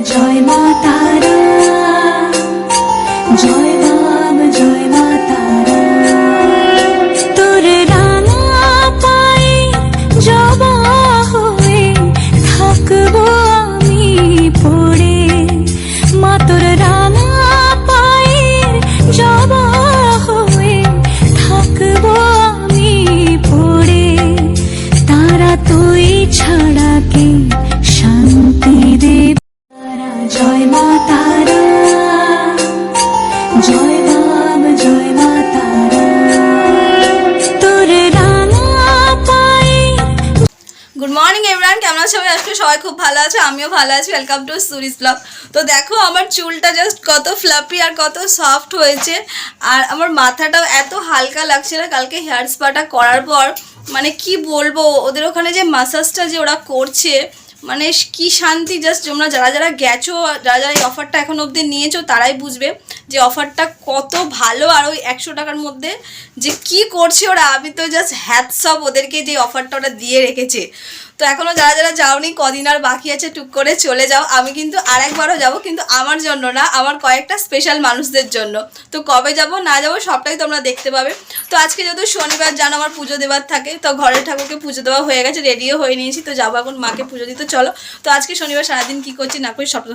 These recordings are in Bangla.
জয় মা তারা, জয় বাম জয় মা তারা। তোর রাঙা পায়ে জবা হয়ে থাকবো আমি পড়ে, মা তোর রাঙা পায়ে জবা হয়ে থাকবো আমি পড়ে। তারা তুই ছাড়া কে শান্তি দেব। জয় মা তারা, জয় বাম জয় মা তারা। তোর রাঙা পায়ে। গুড মর্নিং এভরিওয়ান, কেমন আছো? আজকে সবাই খুব ভালো আছে, আমিও ভালো আছি। ওয়েলকাম টু সুরিস ব্লগ। তো দেখো আমার চুলটা জাস্ট কত ফ্লাফি আর কত সফট হয়েছে, আর আমার মাথাটাও এত হালকা লাগছে না কালকে হেয়ার স্পাটা করার পর। মানে কি বলবো, ওদের ওখানে যে মাসাজটা যে ওরা করছে, মানে কি শান্তি। জাস্ট তোমরা যারা যারা গেছো, যারা যারা এই অফারটা এখন অবধি নিয়েছো, তারাই বুঝবে যে অফারটা কত ভালো। আর ওই 100 টাকার মধ্যে যে কি করছে ওরা, আমি তো জাস্ট হ্যাটস অফ ওদেরকে যে অফারটা ওরা দিয়ে রেখেছে। তো এখনও যারা যারা যাওনি, কদিন আর বাকি আছে, টুক করে চলে যাও। আমি কিন্তু আরেকবারও যাব, কিন্তু আমার জন্য না, আমার কয়েকটা স্পেশাল মানুষদের জন্য। তো কবে যাব না যাব সবটাই তোমরা দেখতে পাবে। তো আজকে যেহেতু শনিবার, জানো আমার পুজো দেওয়ার থাকে, তো ঘরের ঠাকুরকে পুজো দেওয়া হয়ে গেছে, রেডিও হয়ে নিয়েছি। তো যাবো এখন মাকে পুজো দিতে। চলো, তো আজকে শনিবার সারাদিন কী করছি না করি সবটা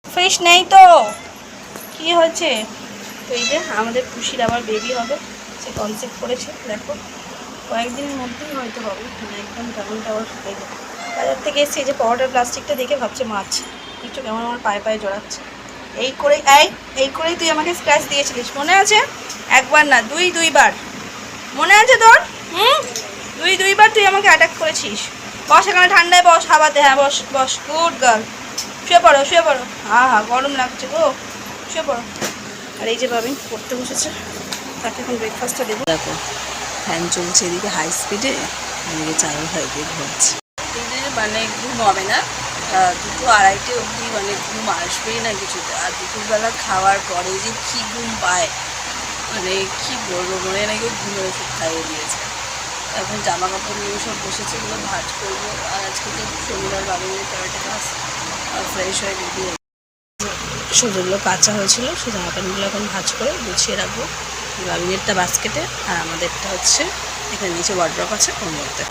ফ্রেশ নেই তো কি হয়েছে। তো এই যে আমাদের খুশির আবার বেবি হবে, সে কনসেপ্ট করেছে। দেখো কয়েকদিনের মধ্যেই হয়তো হবে, মানে একদম কেমন টাওয়ার শুকিয়ে যাবে। বাজার থেকে এসে এই যে পাউডার প্লাস্টিকটা দেখে ভাবছে মাছ, একটু কেমন আমার পায়ে পায়ে জড়াচ্ছে। এই করেই তুই আমাকে স্ক্র্যাচ দিয়েছিলিস, মনে আছে? একবার না, দুইবার মনে আছে তোর? দুইবার তুই আমাকে অ্যাটাক করেছিস। বস এখানে, ঠান্ডায় বস, হাওয়াতে। হ্যাঁ বস বস, গুড গার্ল। শুয়ে পড়ো শুয়ে পড়ো। হ্যাঁ গরম লাগছে গো, শুয়ে পড়ো। আর এই যে ভাবি পড়তে বসেছে, তাকে এখন ব্রেকফাস্টটা দেবো। দেখো ফ্যান চলছে এদিকে হাই স্পিডে, এদিকে চারু ভাইকে ঘুরছে। মানে ঘুম হবে না, 2-2:30 অবধি মানে ঘুম আসবেই না কিছুতে। আর দুপুরবেলা খাওয়ার পরে যে কী ঘুম পায়, মানে কি বলবো, মনে নাকি ঘুমের ওষুধ খাইয়ে দিয়েছে। এখন জামা কাপড় নিয়ে সব বসেছে, এগুলো ভাঁজ করবো। আর আজকে তো শনিবার, বাবিনের টয়লেটে ক্লাস, আর ফ্রেশ হয়ে রেডি হয়ে সেগুলো কাঁচা হয়েছিল, সেই জামা প্যান্টগুলো এখন ভাঁজ করে গুছিয়ে রাখবো। বাবিনেরটা বাস্কেটে, আর আমাদেরটা হচ্ছে এখানে নিচে ওয়ার্ড্রপ আছে ওর মধ্যে।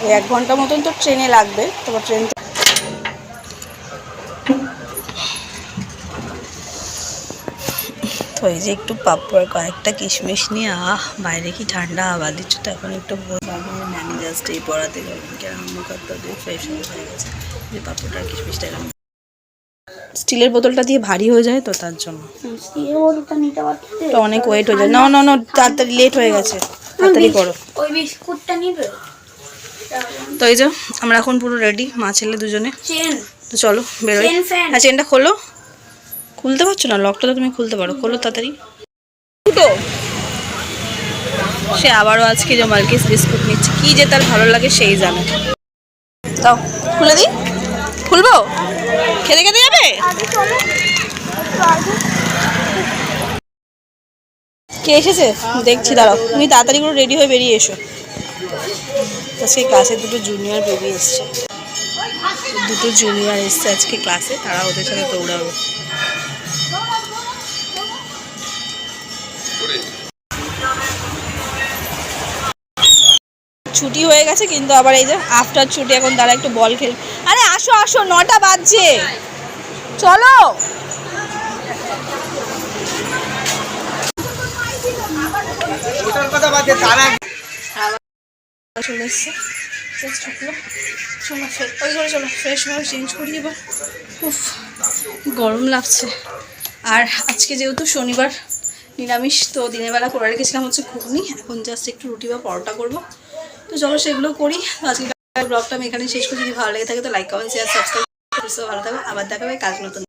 ওই 1 ঘন্টা মতন তো ট্রেনে লাগবে, তারপর ট্রেন। তো এই যে একটু পাপড়, কয়েকটা কিশমিশ নিয়ে, বাইরে কি ঠান্ডা হাওয়া দিচ্ছে। তো এখন একটু ম্যানি জাস্ট এই পড়াতে মুখাত্তা দিয়ে ফ্রেশ হয়ে গেছে। যে পাপড়টা কিশমিশটা এরকম স্টিলের বোতলটা দিয়ে ভারী হয়ে যায়, তো তার জন্য অনেক ওয়েট হয়ে যায়। না না না, তাড়াতাড়ি লেট হয়ে গেছে, তাড়াতাড়ি করো। ওই বিস্কুটটা নিবে। তো এই যে আমরা এখন পুরো রেডি, মা ছেলে দুজনে। তো চলো বেরোই। চেন হ্যাঁ চেনটা খোলো। খুলতে পারছো না, লকটা তো তুমি খুলতে পারো, খোলো তাড়াতাড়ি। দুটো সে আবারও আজকে যে মালকিস বিস্কুট নিচ্ছে, কি যে তার ভালো লাগে সেই জানে। তাও খুলে দিই, খুলবো? খেতে খেতে যাবে? কে এসেছে দেখছি, দাঁড়াও। তুমি তাড়াতাড়ি করে রেডি হয়ে বেরিয়ে এসো। আজকে ক্লাসে দুটো জুনিয়র বেবি এসছে, দুটো জুনিয়র এসছে আজকে ক্লাসে, তারা ওদের সাথে দৌড়াবে। ছুটি হয়ে গেছে, কিন্তু আবার এই যে আফটার ছুটি এখন তারা একটু বল খেল। আরে আসো আসো, 9টা বাজছে, চলো। চলে এসছে, চলো ফ্রেশ হয়ে চেঞ্জ করি এবার। উফ গরম লাগছে। আর আজকে যেহেতু শনিবার নিরামিষ, তো দিনের বেলা করে রেখেছিলাম হচ্ছে ঘুগনি, এখন জাস্ট একটু রুটি বা পরোটা করবো। তো চলো সেগুলো করি। আজকে ব্লগটা আমি এখানে শেষ করছি। যদি ভালো লেগে থাকে তো লাইক, কমেন্ট, শেয়ার, সাবস্ক্রাইব। ভালো থাকো, আবার দেখাবে কাজ নতুন।